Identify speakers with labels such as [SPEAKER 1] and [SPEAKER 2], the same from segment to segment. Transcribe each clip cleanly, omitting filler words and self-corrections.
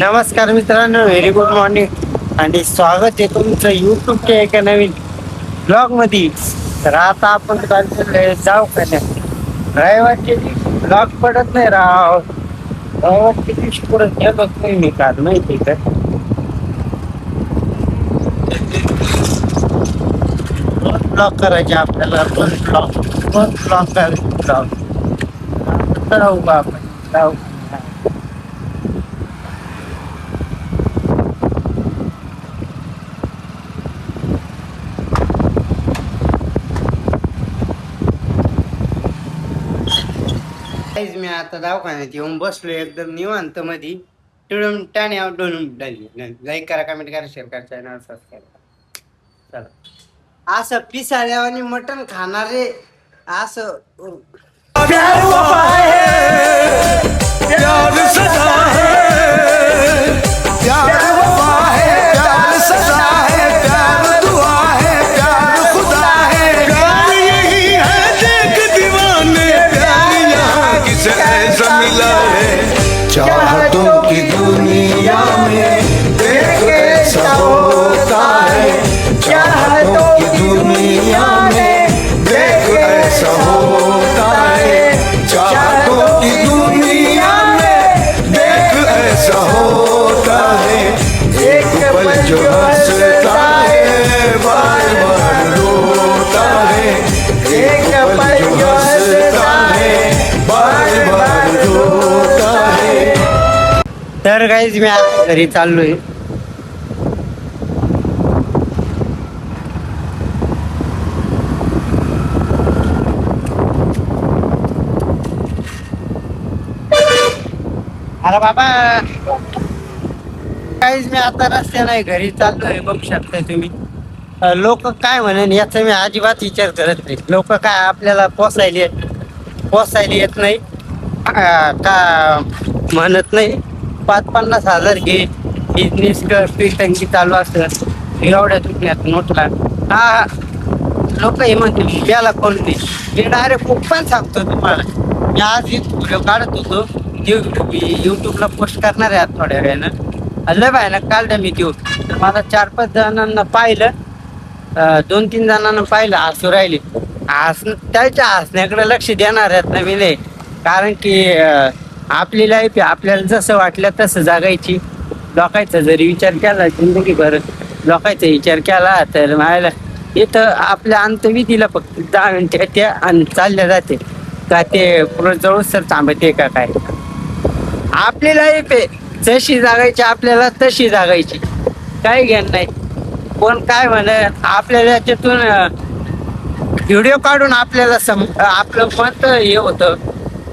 [SPEAKER 1] नमस्कार मित्रांनो, very good morning आणि स्वागत आहे तुमचं युट्यूबच्या एका नवीन ब्लॉग मध्ये. तर आता आपण जाऊ का रविवारची ब्लॉग पडत नाही राव. रविवारची दिवशी पुढे गेलोच नाही मी काल, माहिती का? ब्लॉग करायचे आपल्याला, दोन ब्लॉग करायचे ब्लॉग. राहू का आपण जाऊ. मी आता दवाखान्यात येऊन बसलो एकदम निवांत मध्ये. टिळून टाणे डोलून लाईक करा, कमेंट करा, शेअर करा, चॅनल सबस्क्राईब करा. चला, असं पिसाळ्या आणि मटण खाणारे असं
[SPEAKER 2] प्यार वफा है, प्यार सदा है, प्यार वफा है, प्यार सदा है, प्यार दुआ है, प्यार खुदा है, प्यार यही है देख दीवाने, प्यार यहाँ किसे ऐसा मिला है, चाहतों की दुनिया में देख ऐसा होता है, चाहतों की दुनिया में देख ऐसा होता है, चाहतों की दुनिया में देख ऐसा होता है, एक पल जो हंसता है बार बार रोता है, एक पल जो हंसता है बार बार रोता है.
[SPEAKER 1] तर गाईज मी आता घरी चाललोय. अरे बाबा, काहीच मी आता रस्त्या नाही घरी चाललोय. बघू शकताय तुम्ही. लोक काय म्हणेन याचा मी अजिबात विचार करत नाही. लोक काय आपल्याला पोसायला येत नाही का म्हणत नाही. 50,000 घे, बिझनेस कर, टंकी चालू असत एवढ्या दुखण्यात नोटला. हा, लोक हे म्हणते याला कोणते. मी डायरेक्ट पण सांगतो तुम्हाला. मी आज व्हिडिओ काढत होतो, युट्यूबला पोस्ट करणार आहे थोड्या वेळानं. लय बाय ना काढलं मी तो. तर मला 4-5 जणांना पाहिलं, 2-3 जणांना पाहिलं हसू राहिले. त्याच्या हसण्याकडे लक्ष देणार आहेत ना मी नाही. कारण की आपली लाईफ आहे, आपल्याला जसं वाटलं तसं जगायची. लोकांचा जरी विचार केला जिंदगीभर, लोकांचा विचार केला तर मला इथं आपल्या अंतविधीला फक्त 10 मिनिटं त्या आणि चालल्या जाते का ते पुढे जवळ सर थांबते का काय. आपली लाईफ आहे, जशी जागायची आपल्याला तशी जागायची. काही घेण नाही. कोण काय म्हणत आपल्याला त्याच्यातून व्हिडिओ काढून आपल्याला आपलं मत हे होतं.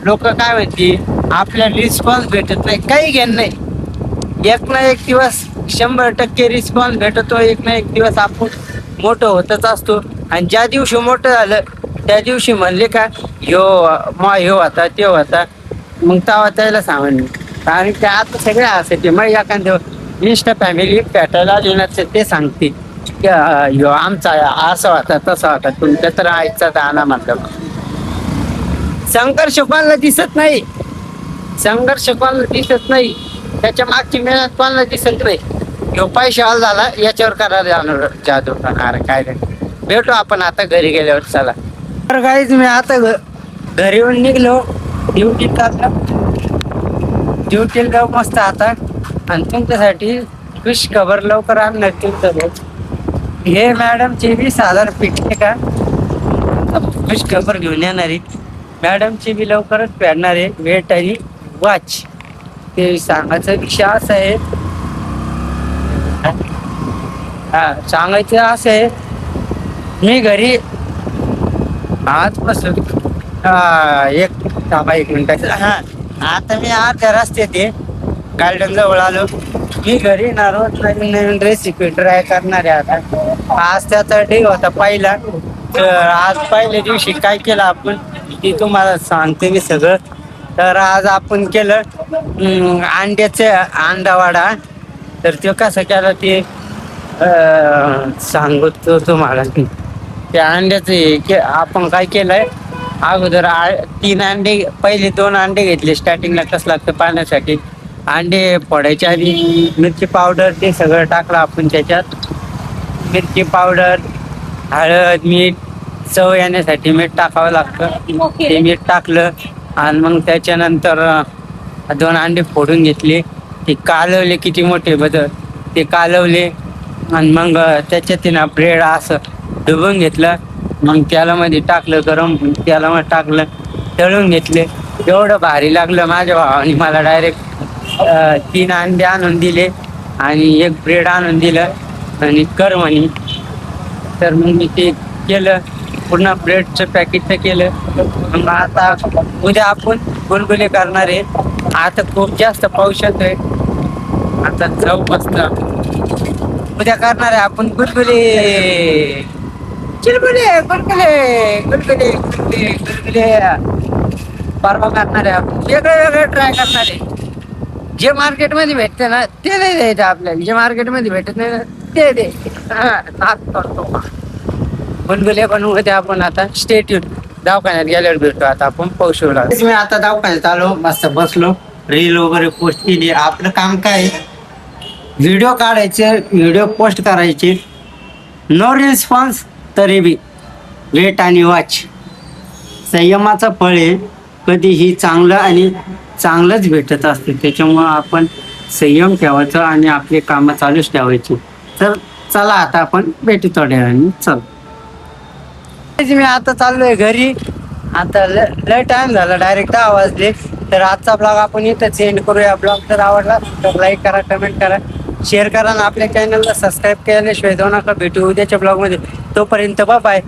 [SPEAKER 1] लोक काय म्हणते आपल्याला रिस्पॉन्स भेटत नाही. काही घेण नाही. एक ना एक दिवस 100% रिस्पॉन्स भेटतो. एक ना एक दिवस आपण मोठं होतच असतो. आणि ज्या दिवशी मोठं झालं त्या दिवशी म्हणले का ह्यो होता ते होता, मग तेव्हा त्याला सांगून. कारण की आता सगळे असायचे. मग एखाद्या इन्स्टा फॅमिली भेटायला आली ना ते सांगते की ह्यो आमचा असा होता तसा होता, तुमच्या तर आईचा दाना म्हटलं. संघर्ष कोणाला दिसत नाही. संघर्ष कोणाला दिसत नाही. त्याच्या मागची मेहनत कोणाला दिसत नाही. ह्यो पैशावाला झाला याच्यावर करायला जाणार जादू करणार काय नाही. भेटू आपण आता घरी गेल्यावर. चला तर काहीच मी आता घरी येऊन निघलो. ड्युटीला जाऊ मस्त आता. आणि तुमच्यासाठी खुश खबर लवकर आणणार तुमचं. हे मॅडमची 20,000 पिकले का खुश खबर घेऊन येणारी. मॅडमची बी लवकरच फेडणार आहे वेट आणि वॉच. ते सांगायचा विषय असा आहे, हा सांगायचं असं आहे. मी घरी आजपासून एक मिनिट. हा, आता मी अर्ध्या रस्त्यात आहे, गार्डन जवळ आलो. मी घरी ना रोज नवीन रेसिपी ट्राय करणार आहे. आता आज त्याचा डे होता पहिला. तर आज पहिल्या दिवशी काय केलं आपण ते तुम्हाला सांगते मी सगळं. तर आज आपण केलं अंडावाडा. तर ते कसं केलं ते सांगतो तुम्हाला. त्या अंड्याचं आपण काय केलंय, अगोदर 3 अंडे, पहिले 2 अंडे घेतले स्टार्टिंगला. कसं लागतं पाण्यासाठी अंडे फोडायच्या आधी मिरची पावडर ते सगळं टाकलं आपण त्याच्यात. मिरची पावडर, हळद, मीठ, चव येण्यासाठी मीठ टाकावं लागतं. ते मीठ टाकलं आणि मग त्याच्यानंतर 2 अंडे फोडून घेतले. ते कालवले, किती मोठे बदल ते कालवले आणि मग त्याच्यात ना ब्रेड असं डुबून घेतलं. मग तेलामध्ये टाकलं, गरम तेलामध्ये टाकलं, तळून घेतले. एवढं भारी लागलं. माझ्या भावाने मला डायरेक्ट 3 अंडे आणून दिले आणि 1 ब्रेड आणून दिलं आणि कर म्हणे. तर मग मी ते केलं, पुन्हा ब्रेडचं पॅकेटचं केलं. मग आता उद्या आपण गुलगुले करणार आहे. आता खूप जास्त पाऊस येतोय. आता जाऊ मस्त उद्या करणार आहे आपण गुलगुले. चिलगुले, गुलगुले, गुलगुले, गुलगुले, गुलगुले. परवा करणार आहे आपण. वेगळं ट्राय करणार आहे. जे मार्केटमध्ये भेटते ना ते नाही द्यायचं आपल्याला. जे मार्केटमध्ये भेटत नाही ना ते दे. नाच करतो गुलगुले बनवू उद्या आपण. आता स्टेट येऊन दवाखान्यात गेल्यावर भेटतो. आता आपण पौशवला. मी आता दवाखान्यात आलो, मस्त बसलो, रील वगैरे पोस्ट केली. आपलं काम काय, व्हिडिओ काढायचे, व्हिडिओ पोस्ट करायचे. नो रिस्पॉन्स तरी बी वेट आणि वॉच. संयमाचं फळ आहे. कधीही चांगलं आणि चांगलंच भेटत असते. त्याच्यामुळं आपण संयम ठेवायचं आणि आपले कामं चालूच ठेवायची. तर चला आता आपण भेटू थोड्या वेळाने. चल मी आता चाललोय घरी. आता लय टाइम झाला, डायरेक्ट 10 वाजले. तर आजचा ब्लॉग आपण इथं सेंड करूया. ब्लॉग जर आवडला तर लाईक करा, कमेंट करा, शेअर करा आणि आपल्या चॅनलला सबस्क्राईब केल्याशिवाय जाऊ नका. भेटू उद्याच्या ब्लॉगमध्ये. तोपर्यंत बाय.